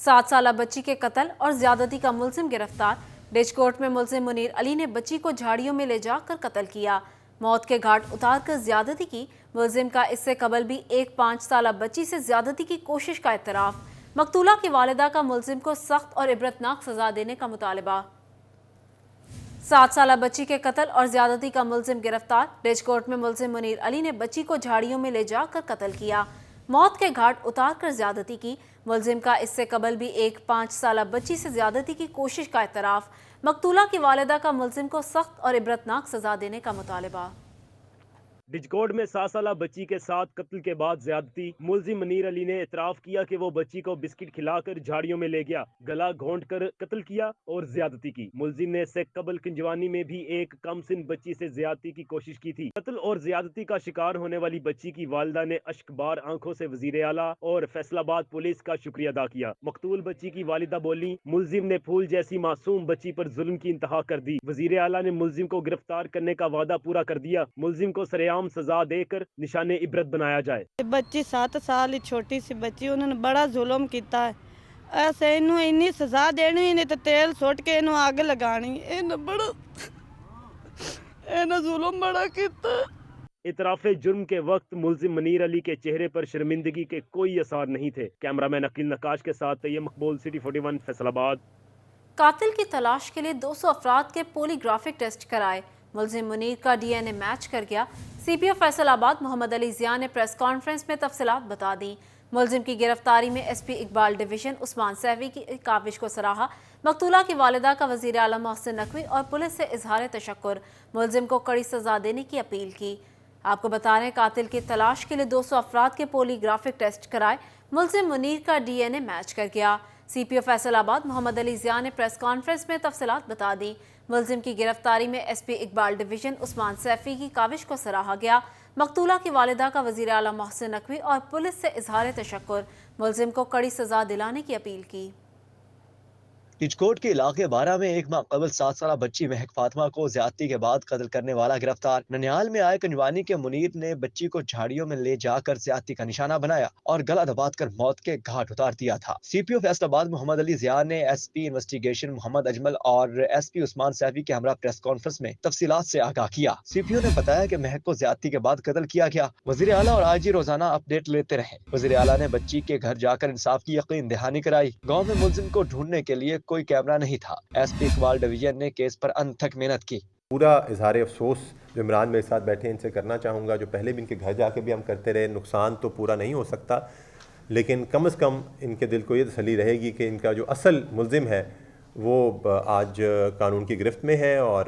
7 سالہ بچی کے قتل اور زیادتی کا ملزم گرفتار۔ ڈچ میں ملزم منیر علی نے بچی کو جھاڑیوں میں لے جا کر قتل کیا، موت کے گھاٹ اتار کر زیادتی کی۔ ملزم کا اس سے قبل بھی ایک 5 سالہ بچی سے زیادتی کی کوشش کا اعتراف۔ مقتولہ کی والدہ کا ملزم کو سخت اور عبرتناک سزا دینے کا مطالبہ۔ 7 سالہ بچی کے قتل اور زیادتی کا ملزم گرفتار۔ ڈچ میں ملزم منیر علی نے بچی کو جھاڑیوں میں لے جا کر قتل کیا، موت کے گھاٹ اتار کر زیادتی کی۔ ملزم کا اس سے قبل بھی ایک 5 سالہ بچی سے زیادتی کی کوشش کا اعتراف۔ مقتولہ کی والدہ کا ملزم کو سخت اور عبرتناک سزا دینے کا مطالبہ۔ ڈچ میں 7 سالہ بچی کے ساتھ قتل کے بعد زیادتی۔ ملزم منیر علی نے اعتراف کیا کہ وہ بچی کو بسکٹ کھلا کر جھاڑیوں میں لے گیا، گلا گھونٹ کر قتل کیا اور زیادتی کی۔ ملزم نے اس سے قبل کنجوانی میں بھی ایک کم سن بچی سے زیادتی کی کوشش کی تھی۔ قتل اور زیادتی کا شکار ہونے والی بچی کی والدہ نے اشک بار آنکھوں سے وزیر اعلیٰ اور فیصل آباد پولیس کا شکریہ ادا کیا۔ مقتول بچی کی والدہ بولی، ملزم نے پھول جیسی معصوم بچی پر ظلم کی انتہا کر دی۔ وزیر اعلیٰ نے ملزم کو گرفتار کرنے کا وعدہ پورا کر دیا۔ ملزم کو سرعام سزا دے کر نشان عبرت بنایا جائے۔ بچی 7 سال چھوٹی سی بچی، انہوں نے بڑا ظلم کیتا ہے۔ ایسے انہوں انی سزا دینی نہیں تو تیل سوٹ کے انہوں آگ لگانی، انہوں ظلم بڑا کیتا ہے۔ اعتراف جرم کے وقت ملزم منیر علی کے چہرے پر شرمندگی کے کوئی آثار نہیں تھے۔ کیمرہ مین عقیل نقاش کے ساتھ طیب مقبول، سٹی 41 فیصل آباد۔ قاتل کی تلاش کے لیے 200 افراد کے پولی گرافک ٹیسٹ کرائے، ملزم منیر کا ڈی این اے میچ کر گیا۔ سی پی او فیصل آباد محمد علی ضیاء نے پریس کانفرنس میں تفصیلات بتا دیں۔ ملزم کی گرفتاری میں ایس پی اقبال ڈویژن عثمان سیفی کی کاوش کو سراہا۔ مقتولہ کی والدہ کا وزیر اعلیٰ محسن نقوی اور پولیس سے اظہار تشکر، ملزم کو کڑی سزا دینے کی اپیل کی۔ آپ کو بتا رہے ہیں قاتل کی تلاش کے لیے 200 افراد کے پولی گرافک ٹیسٹ کرائے، ملزم منیر کا ڈی این اے میچ کر گیا۔ سی پی او فیصل آباد محمد علی ضیاء نے پریس کانفرنس میں تفصیلات بتا دی۔ ملزم کی گرفتاری میں ایس پی اقبال ڈویژن عثمان سیفی کی کاوش کو سراہا گیا۔ مقتولہ کی والدہ کا وزیر اعلیٰ محسن نقوی اور پولیس سے اظہار تشکر، ملزم کو کڑی سزا دلانے کی اپیل کی۔ ڈچ کے علاقے بارہ میں ایک ماہ قبل 7 سالہ بچی مہک فاطمہ کو زیادتی کے بعد قتل کرنے والا گرفتار۔ ننیال میں آئے کنجوانی کے منیر نے بچی کو جھاڑیوں میں لے جا کر زیادتی کا نشانہ بنایا اور گلا دبات کر موت کے گھاٹ اتار دیا تھا۔ سی پی او فیصل آباد محمد علی ضیاء نے ایس پی انویسٹیگیشن محمد اجمل اور ایس پی عثمان سیفی کے ہمراہ پریس کانفرنس میں تفصیلات سے آگاہ کیا۔ سی پی او نے بتایا کہ مہک کو زیادتی کے بعد قتل کیا گیا۔ وزیر اعلیٰ اور آئی جی روزانہ اپڈیٹ لیتے رہے۔ وزیر اعلیٰ نے بچی کے گھر جا کر انصاف کی یقین دہانی کرائی۔ گاؤں میں ملزم کو ڈھونڈنے کے لیے کوئی کیمرہ نہیں تھا۔ ایس پی اقبال ڈویژن نے کیس پر انتھک محنت کی۔ پورا اظہار افسوس جو عمران میرے ساتھ بیٹھے ان سے کرنا چاہوں گا، جو پہلے بھی ان کے گھر جا کے بھی ہم کرتے رہے۔ نقصان تو پورا نہیں ہو سکتا، لیکن کم از کم ان کے دل کو یہ تسلی رہے گی کہ ان کا جو اصل ملزم ہے وہ آج قانون کی گرفت میں ہے، اور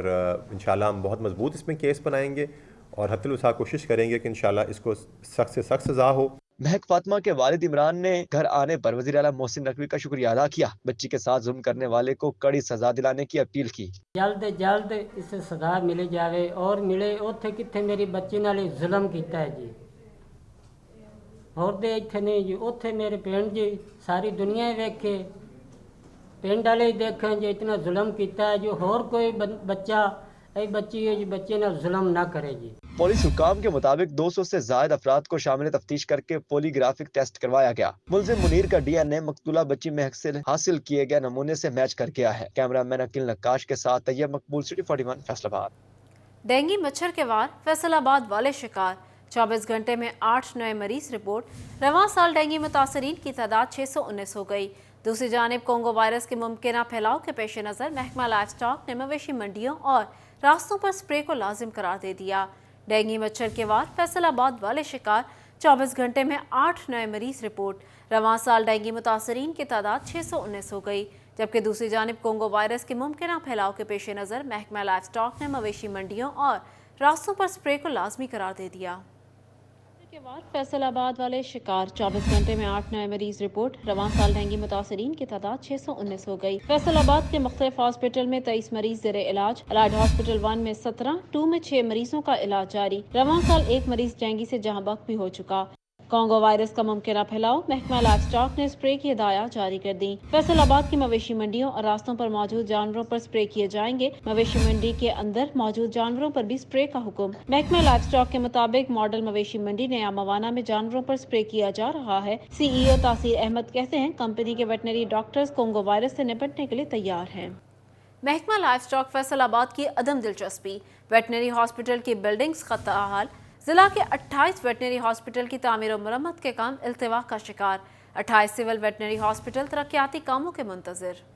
انشاءاللہ ہم بہت مضبوط اس میں کیس بنائیں گے اور حتی الوسع کوشش کریں گے کہ انشاءاللہ اس کو سخت سے سخت سزا ہو۔ مہک فاطمہ کے والد عمران نے گھر آنے پر وزیر اعلیٰ محسن نقوی کا شکریہ ادا کیا۔ بچی کے ساتھ ظلم کرنے والے کو کڑی سزا دلانے کی اپیل کی۔ جلد اسے سزا ملے جاوے اور ملے اوتھے کتھے میری بچی نال ظلم کیتا ہے جی، اور دے ایتھے نہیں جی، اوتھے میرے پنڈ جی ساری دنیا ویکھے، پنڈ والے دیکھیں جی اتنا ظلم کیتا ہے جو اور کوئی بچہ اے بچی ہے جی بچے نال ظلم نہ کرے جی۔ پولیس حکام کے مطابق 200 سے زائد افراد کو شامل تفتیش کر کے پولی گرافک ٹیسٹ کروایا گیا۔ ملزم منیر کا ڈی این اے مقتولہ بچی مہک سے حاصل کیے گئے نمونے سے میچ کر گیا ہے۔ کیمرہ مین عقیل نقاش کے ساتھ طیب مقبول، سٹی 41 فیصل آباد۔ ڈینگی مچھر کے وار، فیصل آباد والے شکار، 24 گھنٹے میں 8 نئے مریض رپورٹ۔ رواں سال ڈینگی متاثرین کی تعداد 619 ہو گئی۔ دوسری جانب کونگو وائرس کے ممکنہ پھیلاؤ کے پیش نظر محکمہ لائف سٹاک نے مویشی منڈیوں اور راستوں پر سپرے کو لازم قرار دے دیا۔ ڈینگی مچھر کے وار، فیصل آباد والے شکار، 24 گھنٹے میں 8 نئے مریض رپورٹ۔ رواں سال ڈینگی متاثرین کی تعداد 619 ہو گئی، جبکہ دوسری جانب کونگو وائرس کے ممکنہ پھیلاؤ کے پیش نظر محکمہ لائف سٹاک نے مویشی منڈیوں اور راستوں پر سپرے کو لازمی قرار دے دیا۔ کے بعد فیصل آباد والے شکار، 24 گھنٹے میں 8 نئے مریض رپورٹ۔ رواں سال ڈینگی متاثرین کی تعداد 619 ہو گئی۔ فیصل آباد کے مختلف ہاسپٹل میں 23 مریض زیر علاج، الائڈ ہاسپٹل 1 میں 17، 2 میں 6 مریضوں کا علاج جاری۔ رواں سال ایک مریض ڈینگی سے جہاں بخت بھی ہو چکا۔ کانگو وائرس کا ممکنہ پھیلاؤ، محکمہ لائف اسٹاک نے اسپرے کی ہدایات جاری کر دی۔ فیصل آباد کی مویشی منڈیوں اور راستوں پر موجود جانوروں پر اسپرے کیے جائیں گے۔ مویشی منڈی کے اندر موجود جانوروں پر بھی اسپرے کا حکم۔ محکمہ لائف اسٹاک کے مطابق ماڈل مویشی منڈی نیا موانہ میں جانوروں پر اسپرے کیا جا رہا ہے۔ سی ای او تاثیر احمد کہتے ہیں کمپنی کے ویٹنری ڈاکٹرز کانگو وائرس سے نپٹنے کے لیے تیار ہیں۔ محکمہ لائف اسٹاک فیصل آباد کی عدم دلچسپی، ویٹنری ہاسپٹل کی بلڈنگز خطرہ حال۔ ضلع کے 28 ویٹنری ہاسپٹل کی تعمیر و مرمت کے کام التوا کا شکار، 28 سول ویٹنری ہاسپٹل ترقیاتی کاموں کے منتظر۔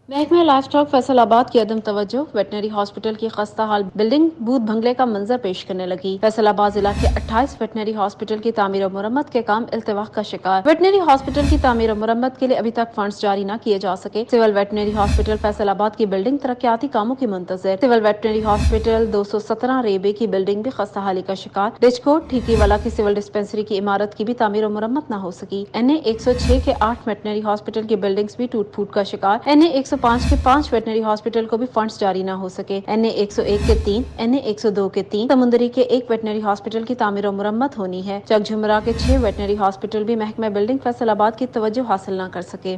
محکمہ لائف اسٹاک فیصل آباد کی عدم توجہ ویٹنری ہاسپٹل کی خستہ حال بلڈنگ بھوت بھنگلے کا منظر پیش کرنے لگی۔ فیصل آباد ضلع کے 28 ویٹنری ہاسپٹل کی تعمیر و مرمت کے کام التوا کا شکار، ویٹنری ہاسپٹل کی تعمیر و مرمت کے لیے ابھی تک فنڈز جاری نہ کیے جا سکے۔ سول ویٹنری ہاسپٹل فیصل آباد کی بلڈنگ ترقیاتی کاموں کی منتظر۔ سول ویٹنری ہاسپٹل 217 ریبے کی بلڈنگ بھی خستہ حالی کا شکار۔ ڈچکوٹ ٹھیکی والا کی سول ڈسپنسری کی عمارت کی بھی تعمیر و مرمت نہ ہو سکی۔ این اے 106 کے 8 ویٹنری ہاسپٹل کی بلڈنگز بھی ٹوٹ پھوٹ کا شکار۔ این اے 105 کے 5 ویٹنری ہاسپٹل کو بھی فنڈز جاری نہ ہو سکے۔ این اے 101 کے 3، این اے 102 کے 3، سمندری کے 1 ویٹنری ہاسپٹل کی تعمیر و مرمت ہونی ہے۔ چک جھمرا کے 6 ویٹنری ہاسپٹل بھی محکمہ بلڈنگ فیصل آباد کی توجہ حاصل نہ کر سکے۔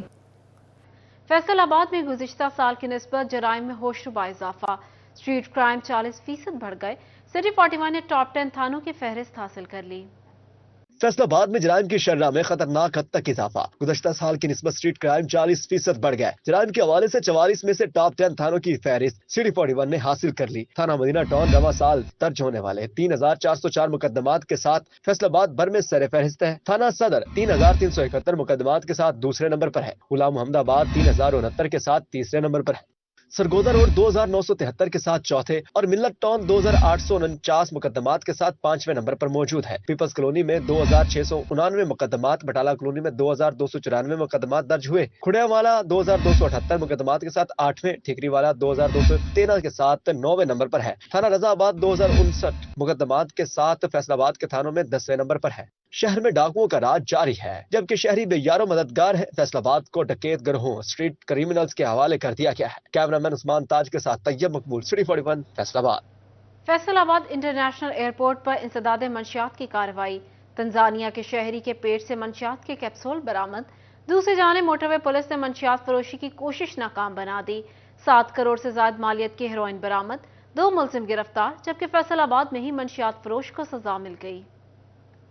فیصل آباد میں گزشتہ سال کی نسبت جرائم میں ہوشربا اضافہ، اسٹریٹ کرائم 40% بڑھ گئے۔ سٹی 41 نے ٹاپ 10 تھانوں کی فہرست حاصل کر لی۔ فیصل آباد میں جرائم کی شرح میں خطرناک حد تک اضافہ، گزشتہ سال کی نسبت اسٹریٹ کرائم 40% بڑھ گئے۔ جرائم کے حوالے سے 44 میں سے ٹاپ 10 تھانوں کی فہرست سٹی 41 نے حاصل کر لی۔ تھانہ مدینہ ٹاؤن رواں سال درج ہونے والے 3404 مقدمات کے ساتھ فیصل آباد بھر میں سر فہرست ہے۔ تھانہ صدر 3371 مقدمات کے ساتھ دوسرے نمبر پر ہے۔ غلام محمد آباد 3069 کے ساتھ تیسرے نمبر پر ہے۔ سرگودا روڈ 2973 کے ساتھ چوتھے اور ملت ٹاؤن 2849 مقدمات کے ساتھ 5ویں نمبر پر موجود ہے۔ پیپلز کالونی میں 2699 مقدمات، بٹالہ کالونی میں 2294 مقدمات درج ہوئے۔ کھڑیا والا 2278 مقدمات کے ساتھ 8ویں، ٹھیکری والا 2213 کے ساتھ 9ویں نمبر پر ہے۔ تھانہ رضا آباد 2059 مقدمات کے ساتھ فیصل آباد کے تھانوں میں 10ویں نمبر پر ہے۔ شہر میں ڈاکوؤں کا راج جاری ہے، جبکہ شہری بے یار و مددگار ہے۔ فیصل آباد کو ڈکیت گروہوں، اسٹریٹ کریمنلز کے حوالے کر دیا گیا ہے۔ کیمرہ مین عثمان تاج کے ساتھ طیب مقبول، سٹی 41 فیصل آباد۔ فیصل آباد انٹرنیشنل ایئرپورٹ پر انسداد منشیات کی کارروائی، تنزانیہ کے شہری کے پیٹ سے منشیات کے کیپسول برآمد۔ دوسری جانب موٹر وے پولیس نے منشیات فروشی کی کوشش ناکام بنا دی، 7 کروڑ سے زائد مالیت کی ہیروئن برآمد، 2 ملزم گرفتار، جبکہ فیصل آباد میں ہی منشیات فروش کو سزا مل گئی۔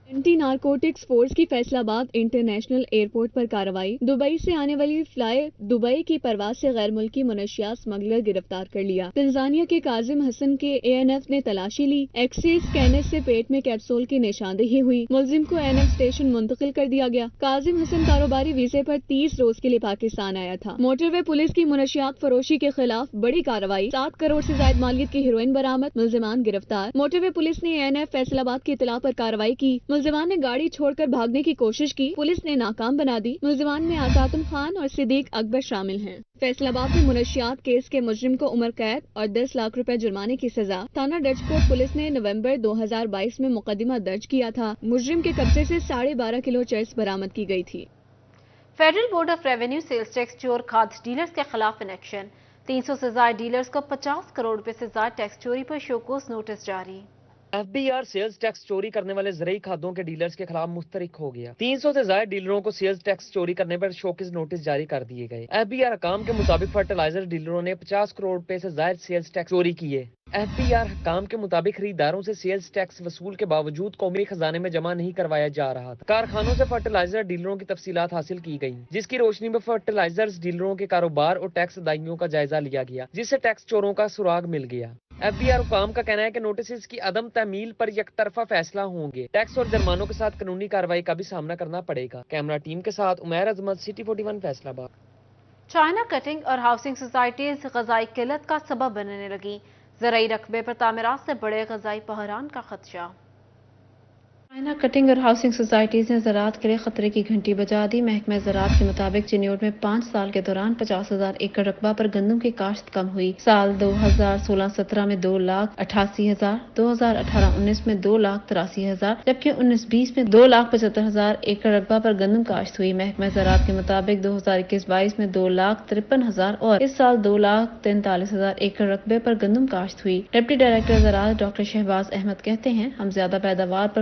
اینٹی نارکوٹکس فورس کی فیصل آباد انٹرنیشنل ایئرپورٹ پر کارروائی، دبئی سے آنے والی فلائی دبئی کی پرواز سے غیر ملکی منشیات سمگلر گرفتار کر لیا۔ تنزانیہ کے کاظم حسن کے اے این ایف نے تلاشی لی، ایکسرے اسکینر سے پیٹ میں کیپسول کی نشاندہی ہوئی، ملزم کو این ایف اسٹیشن منتقل کر دیا گیا۔ کاظم حسن کاروباری ویزے پر 30 روز کے لیے پاکستان آیا تھا۔ موٹر وے پولیس کی منشیات فروشی کے خلاف بڑی کارروائی، 7 کروڑ سے زائد مالیت کی ہیروئن برآمد، ملزمان گرفتار۔ موٹر وے پولیس نے اے این ایف فیصل آباد کی اطلاع پر کارروائی کی، ملزمان نے گاڑی چھوڑ کر بھاگنے کی کوشش کی، پولیس نے ناکام بنا دی۔ ملزمان میں آزاتم خان اور صدیق اکبر شامل ہیں۔ فیصل آباد میں منشیات کیس کے مجرم کو عمر قید اور 10 لاکھ روپے جرمانے کی سزا۔ تھانہ ڈچکوٹ پولیس نے نومبر 2022 میں مقدمہ درج کیا تھا، مجرم کے قبضے سے 12.5 کلو چرس برآمد کی گئی تھی۔ Federal board of revenue sales tax چور کھاد ڈیلرز کے خلاف انیکشن، 300 سے زائد ڈیلرز کو 50 کروڑ روپے سے زائد ٹیکس چوری پر شوکوز نوٹس جاری۔ F B R sales tax چوری کرنے والے زرعی کھادوں کے ڈیلرز کے خلاف مسترک ہو گیا۔ 300 سے زائد ڈیلروں کو سیلز ٹیکس چوری کرنے پر شوکیز نوٹس جاری کر دیے گئے۔ ایف بی آر حکام کے مطابق فرٹیلائزر ڈیلروں نے 50 کروڑ روپے سے زائد سیلز ٹیکس چوری کیے۔ ایف بی آر حکام کے مطابق خریداروں سے سیلز ٹیکس وصول کے باوجود قومی خزانے میں جمع نہیں کروایا جا رہا تھا۔ کارخانوں سے فرٹیلائزر ڈیلروں کی تفصیلات حاصل کی گئیں، جس کی روشنی میں فرٹیلائزرز ڈیلروں کے کاروبار اور ٹیکس ادائیگیوں کا جائزہ لیا گیا، جس سے ٹیکس چوروں کا سراغ مل گیا۔ ایف بی آر حکام کا کہنا ہے کہ نوٹسز کی عدم تعمیل پر یک طرفہ فیصلہ ہوں گے، ٹیکس اور جرمانوں کے ساتھ قانونی کارروائی کا بھی سامنا کرنا پڑے گا۔ کیمرہ ٹیم کے ساتھ عمیر عظمت، سٹی 41 فیصل آباد۔ چائنا کٹنگ اور ہاؤسنگ سوسائٹیز غذائی قلت کا سبب بننے لگی، زرعی رقبے پر تعمیرات سے بڑے غذائی بحران کا خدشہ۔ چائنا کٹنگ اور ہاؤسنگ سوسائٹیز نے زراعت کے لیے خطرے کی گھنٹی بجا دی۔ محکمہ زراعت کے مطابق چنیوٹ میں 5 سال کے دوران 50,000 ایکڑ رقبہ پر گندم کی کاشت کم ہوئی۔ سال 2016-17 میں 2,88,000، 2018-19 میں 2,83,000، جبکہ 19-20 میں 2,75,000 ایکڑ رقبہ پر گندم کاشت ہوئی۔ محکمہ زراعت کے مطابق 2021-22 میں 2,53,000 اور اس سال 2,43,000 ایکڑ رقبے پر گندم کاشت ہوئی۔ ڈپٹی ڈائریکٹر زراعت ڈاکٹر شہباز احمد کہتے ہیں، ہم زیادہ پیداوار پر